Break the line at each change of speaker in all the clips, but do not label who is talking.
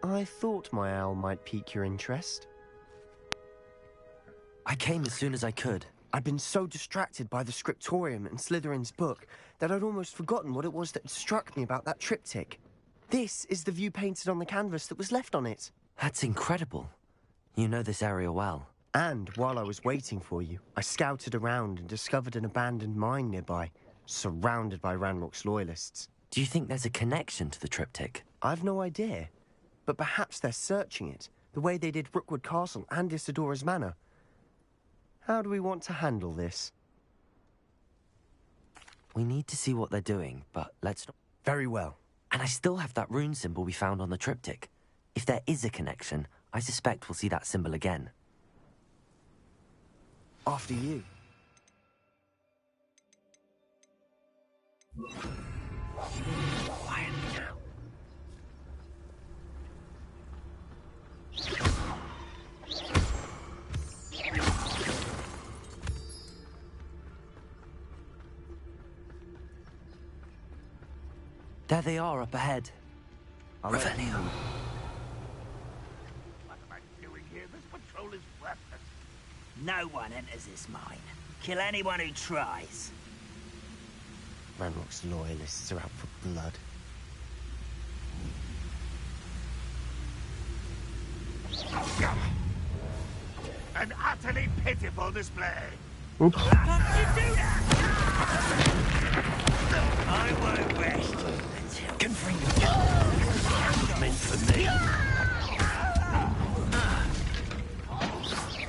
I thought my owl might pique your interest.
I came as soon as I could.
I'd been so distracted by the scriptorium and Slytherin's book that I'd almost forgotten what it was that struck me about that triptych. This is the view painted on the canvas that was left on it.
That's incredible. You know this area well.
And while I was waiting for you, I scouted around and discovered an abandoned mine nearby, surrounded by Ranrock's loyalists.
Do you think there's a connection to the triptych?
I've no idea, but perhaps they're searching it, the way they did Rookwood Castle and Isidora's Manor. How do we want to handle this?
We need to see what they're doing, but let's not...
Very well.
And I still have that rune symbol we found on the triptych. If there is a connection, I suspect we'll see that symbol again.
After you. Quiet now.
There they are up ahead. Revelio.
What am I doing here? This patrol is worthless.
No one enters this mine. Kill anyone who tries.
Ranrock's loyalists are out for blood.
An utterly pitiful display.
How can you do that? I won't rest until...
Meant for me.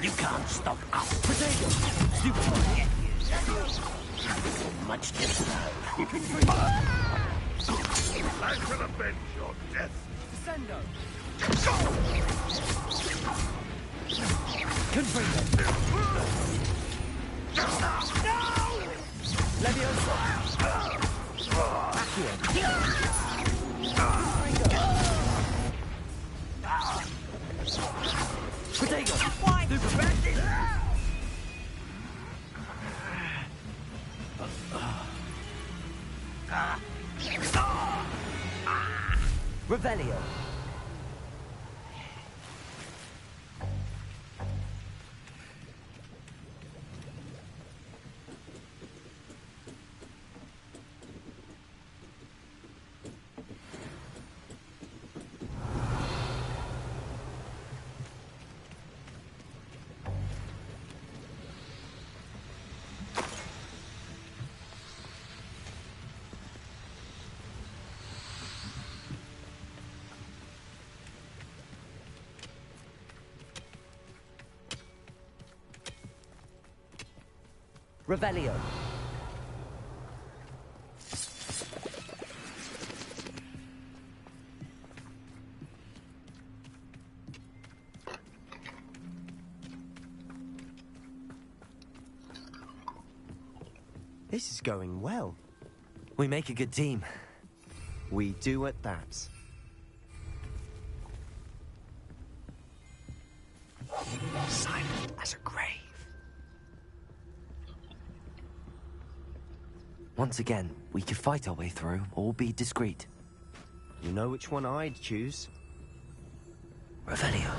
You can't stop us.
Much too slow. I shall avenge your death.
Revelio. Revelio.
This is going well.
We make a good team.
We do at that. Silent as a grave.
Once again, we could fight our way through, or be discreet.
You know which one I'd choose?
Revelio.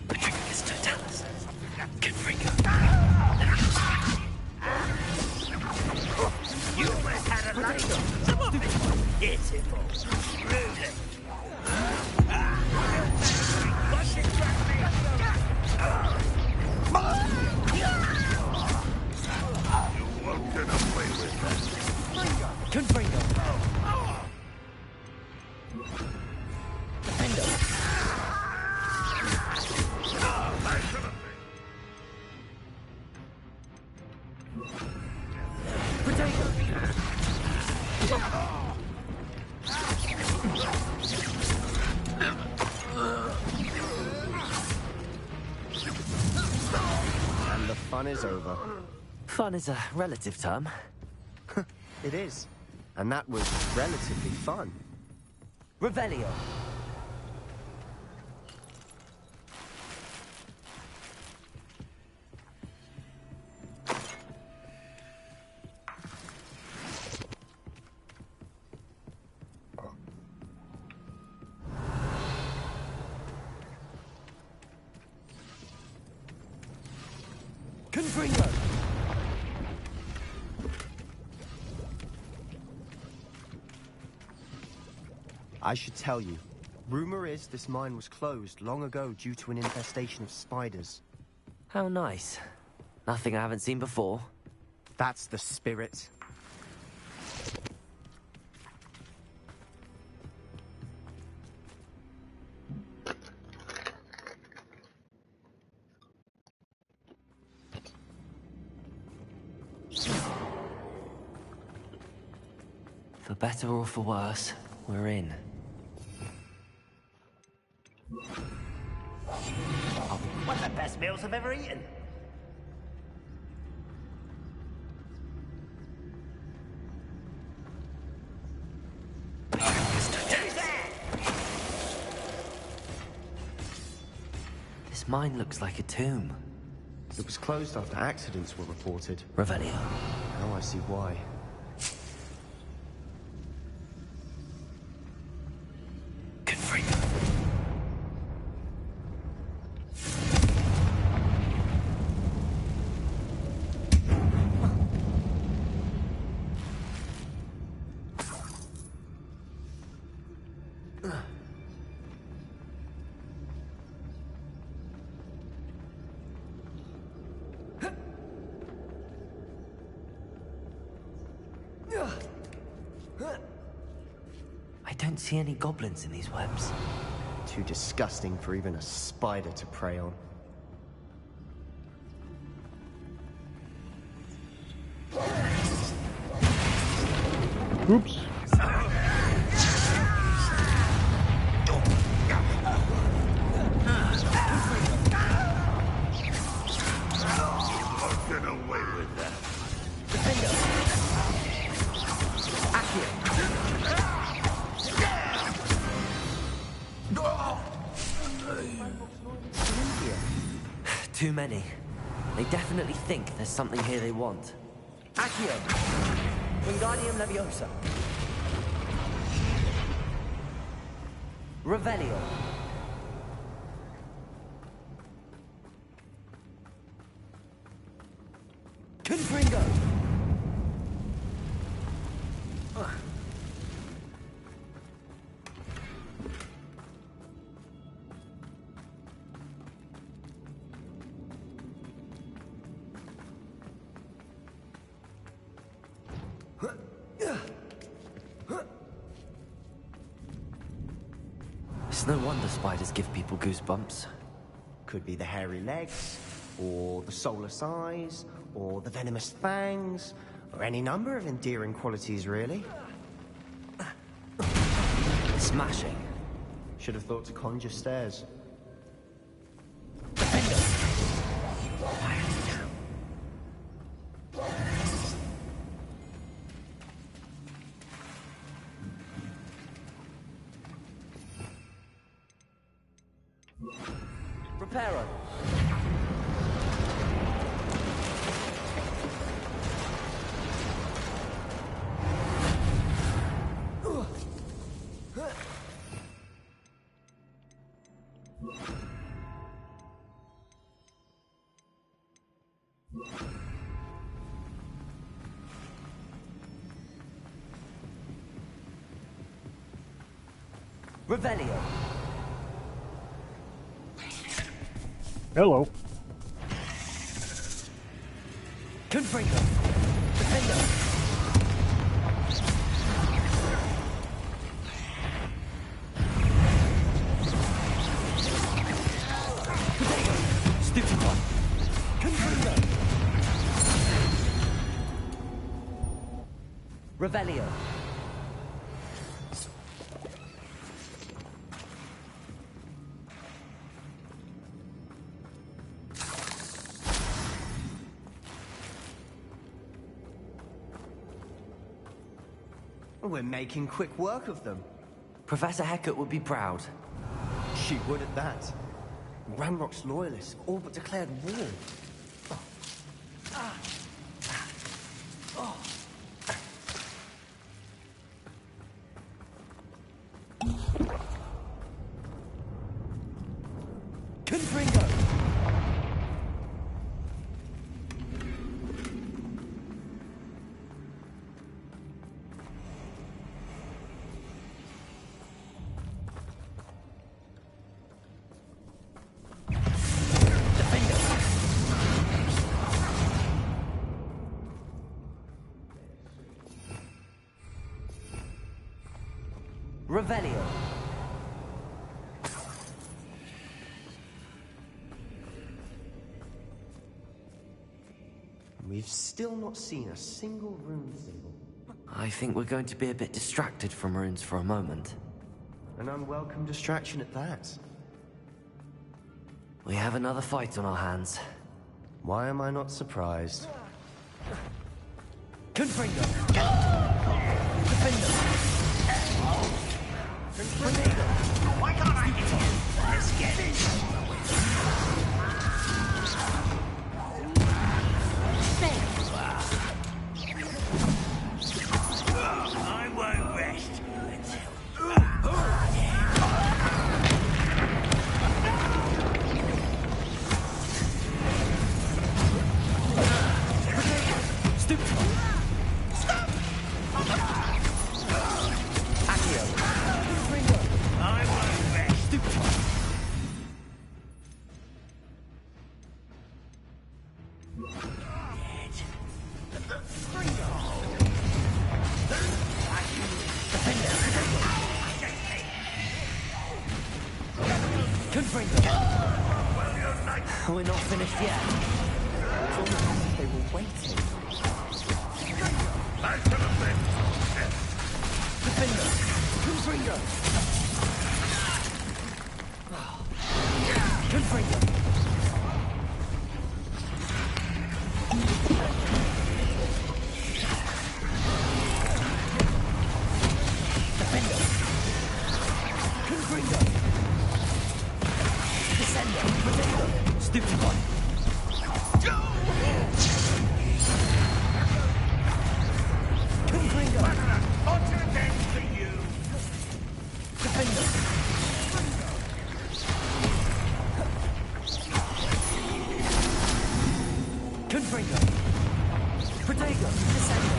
Patricius Totalis. Confringo.
You almost had a lunch. Some of it. Pitiful. Rude. Watch it, trust me.
You won't get away with that.
Confringo.
And the fun is over.
Fun is a relative term.
It is. And that was relatively fun.
Revelio.
Confringo! I should tell you. Rumor is this mine was closed long ago due to an infestation of spiders.
How nice. Nothing I haven't seen before.
That's the spirit.
For better or for worse, we're in.
One of the best meals I've ever eaten.
This mine looks like a tomb.
It was closed after accidents were reported.
Revelio.
Now I see why.
Confringo. I don't see any goblins in these webs.
Too disgusting for even a spider to prey on.
Oops.
Won't get away with that.
Too many. They definitely think there's something here they want.
Accio. Wingardium Leviosa.
Revelio.
Confringo!
It's no wonder spiders give people goosebumps.
Could be the hairy legs, or the soulless eyes, or the venomous fangs, or any number of endearing qualities, really.
Smashing.
Should have thought to conjure stairs.
Reparo.
Revelio.
Hello.
Confringo. Defender. Stupid one. Confringo. Revelio.
We're making quick work of them.
Professor Hecat would be proud.
She would at that. Ranrock's loyalists all but declared war. Confringo!
Revelio.
We've still not seen a single rune symbol.
I think we're going to be a bit distracted from runes for a moment.
An unwelcome distraction at that.
We have another fight on our hands.
Why am I not surprised?
Confringo!
Why can't I get in? Let's get it. I won't rest
We're not finished yet.
It's almost as if they were waiting.
Back to the pit.
Confringo! Confringo! Confringo! Stupid one. Confringo!
Onto the deck for you.
Defender! Confringo! Protego! Descendo!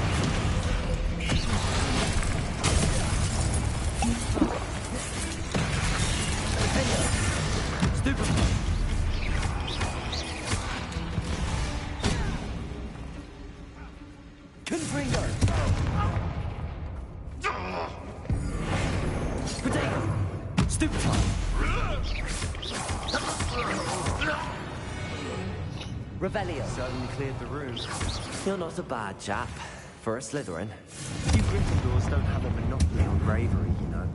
Defender! Stupid one. Confringo! Protego! Stupid one. Revelio.
Certainly cleared the room.
You're not a bad chap. For a Slytherin.
You Gryffindors don't have a monopoly on bravery, you know.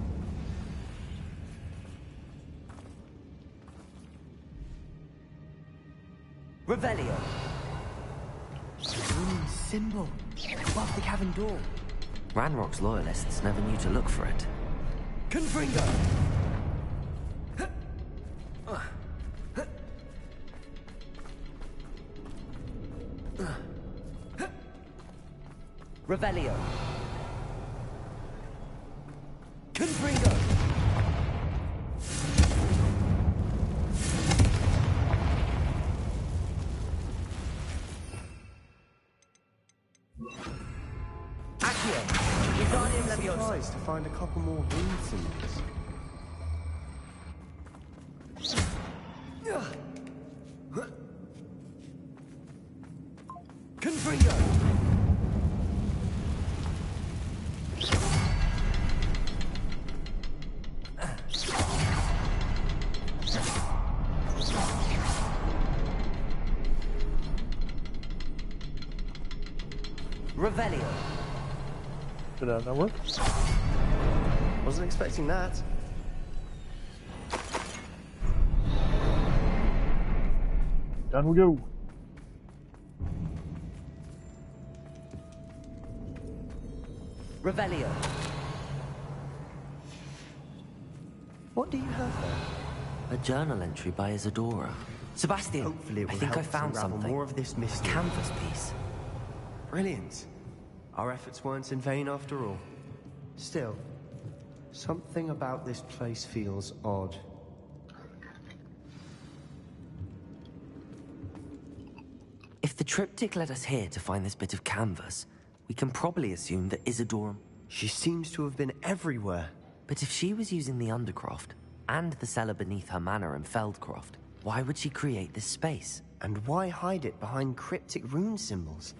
Revelio.
Rune symbol. Above the cavern door.
Ranrock's loyalists never knew to look for it. Confringo! Revelio. Confringo!
Surprised to find a couple more rune symbols.
Confringo! Revelio.
Did that not work?
Wasn't expecting that.
Down we go.
Revelio.
What do you have there?
A journal entry by Isadora. Sebastian,
Hopefully it
I
will
think I
help
found
to unravel
something.
more of this
A
mystery.
canvas piece.
Brilliant. Our efforts weren't in vain after all. Still, something about this place feels odd.
If the triptych led us here to find this bit of canvas, we can probably assume that Isadora...
She seems to have been everywhere.
But if she was using the Undercroft, and the cellar beneath her manor in Feldcroft, why would she create this space?
And why hide it behind cryptic rune symbols?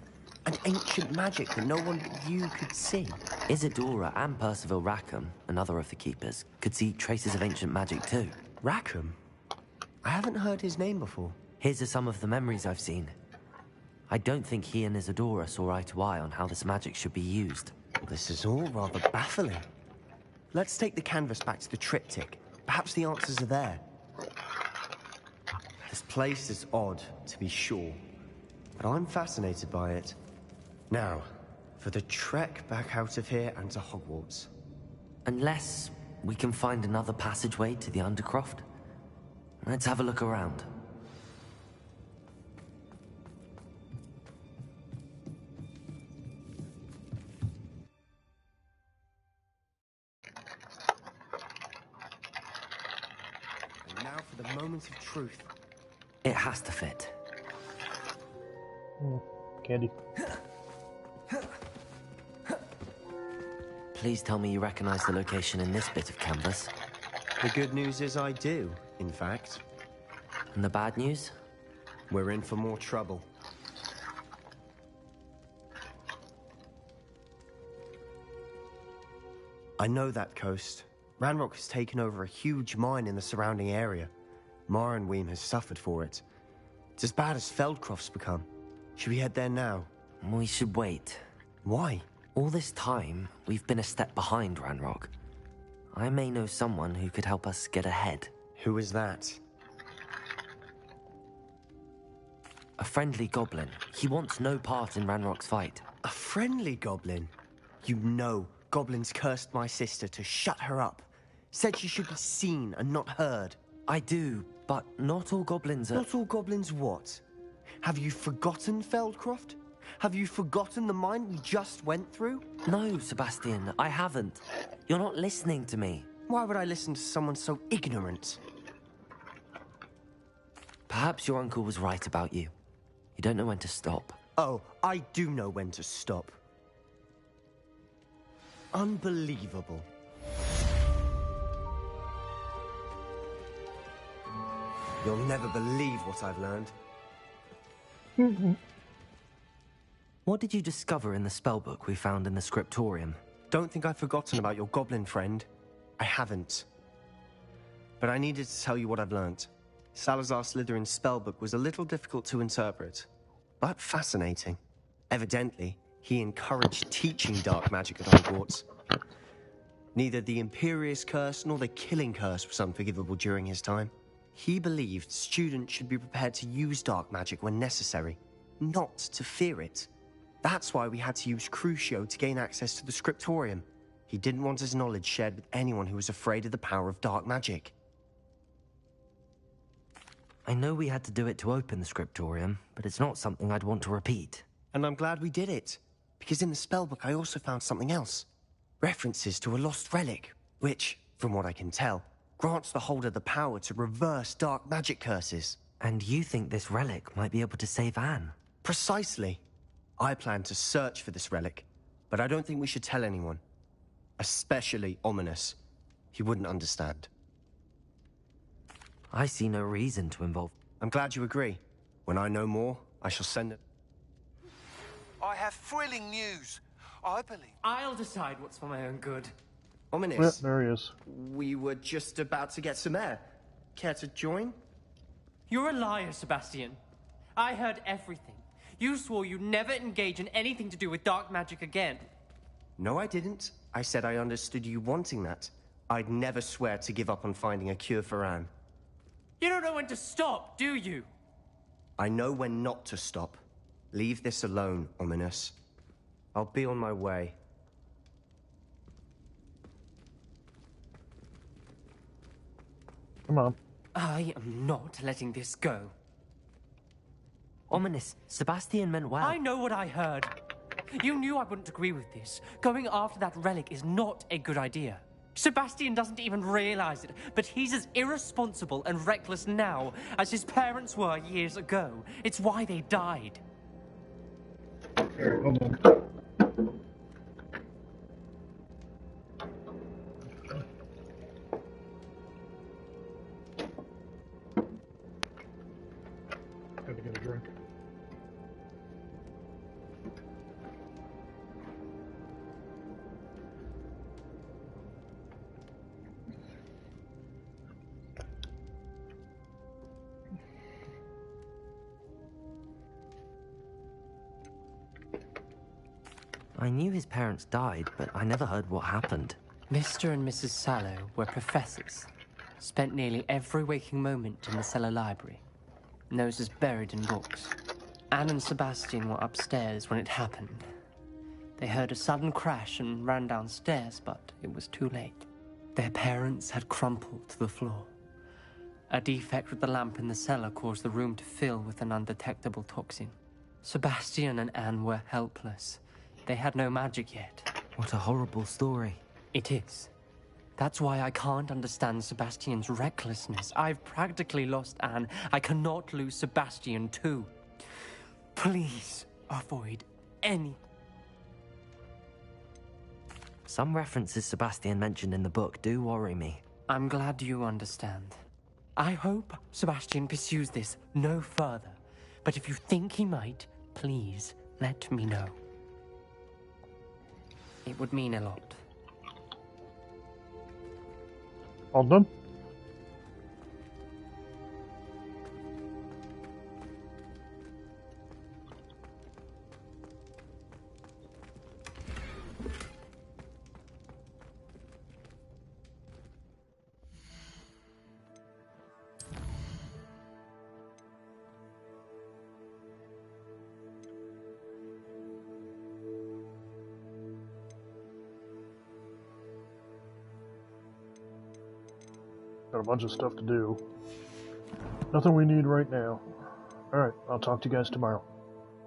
and ancient magic that no one but you could see.
Isadora and Percival Rackham, another of the keepers, could see traces of ancient magic too.
Rackham? I haven't heard his name before.
His are some of the memories I've seen. I don't think he and Isadora saw eye to eye on how this magic should be used.
This is all rather baffling. Let's take the canvas back to the triptych. Perhaps the answers are there. This place is odd, to be sure, but I'm fascinated by it. Now, for the trek back out of here and to Hogwarts.
Unless we can find another passageway to the Undercroft. Let's have a look around.
And now for the moment of truth.
It has to fit.
Candy.
Please tell me you recognize the location in this bit of canvas.
The good news is I do, in fact.
And the bad news?
We're in for more trouble. I know that coast. Ranrock has taken over a huge mine in the surrounding area. Mornweem has suffered for it. It's as bad as Feldcroft's become. Should we head there now?
We should wait.
Why?
All this time, we've been a step behind Ranrock. I may know someone who could help us get ahead.
Who is that?
A friendly goblin. He wants no part in Ranrock's fight.
A friendly goblin? You know, goblins cursed my sister to shut her up. Said she should be seen and not heard.
I do, but not all goblins are...
Not all goblins what? Have you forgotten Feldcroft? Have you forgotten the mine we just went through?
No, Sebastian, I haven't. You're not listening to me.
Why would I listen to someone so ignorant?
Perhaps your uncle was right about you. You don't know when to stop.
Oh, I do know when to stop. Unbelievable. You'll never believe what I've learned.
What did you discover in the spellbook we found in the scriptorium?
Don't think I've forgotten about your goblin friend. I haven't. But I needed to tell you what I've learnt. Salazar Slytherin's spellbook was a little difficult to interpret, but fascinating. Evidently, he encouraged teaching dark magic at Hogwarts. Neither the Imperious Curse nor the Killing Curse was unforgivable during his time. He believed students should be prepared to use dark magic when necessary, not to fear it. That's why we had to use Crucio to gain access to the scriptorium. He didn't want his knowledge shared with anyone who was afraid of the power of dark magic.
I know we had to do it to open the scriptorium, but it's not something I'd want to repeat.
And I'm glad we did it, because in the spellbook I also found something else. References to a lost relic, which, from what I can tell, grants the holder the power to reverse dark magic curses.
And you think this relic might be able to save Anne?
Precisely. I plan to search for this relic, but I don't think we should tell anyone. Especially Ominous. He wouldn't understand.
I see no reason to involve...
I'm glad you agree. When I know more, I shall send it.
I have thrilling news. I believe...
I'll decide what's for my own good.
Ominous.
Yeah, there he is.
We were just about to get some air. Care to join?
You're a liar, Sebastian. I heard everything. You swore you'd never engage in anything to do with dark magic again.
No, I didn't. I said I understood you wanting that. I'd never swear to give up on finding a cure for Anne.
You don't know when to stop, do you?
I know when not to stop. Leave this alone, Ominous. I'll be on my way.
Come on.
I am not letting this go.
Ominous, Sebastian meant well.
I know what I heard. You knew I wouldn't agree with this. Going after that relic is not a good idea. Sebastian doesn't even realize it, but he's as irresponsible and reckless now as his parents were years ago. It's why they died.
Here, hold on. Had to get a drink.
I knew his parents died, but I never heard what happened.
Mr. and Mrs. Sallow were professors. Spent nearly every waking moment in the cellar library. Noses buried in books. Anne and Sebastian were upstairs when it happened. They heard a sudden crash and ran downstairs, but it was too late. Their parents had crumpled to the floor. A defect with the lamp in the cellar caused the room to fill with an undetectable toxin. Sebastian and Anne were helpless. They had no magic yet.
What a horrible story.
It is. That's why I can't understand Sebastian's recklessness. I've practically lost Anne. I cannot lose Sebastian too. Please avoid any.
Some references Sebastian mentioned in the book do worry me.
I'm glad you understand. I hope Sebastian pursues this no further. But if you think he might, please let me know. It would mean a lot.
All done? Got a bunch of stuff to do. Nothing we need right now. Alright, I'll talk to you guys tomorrow.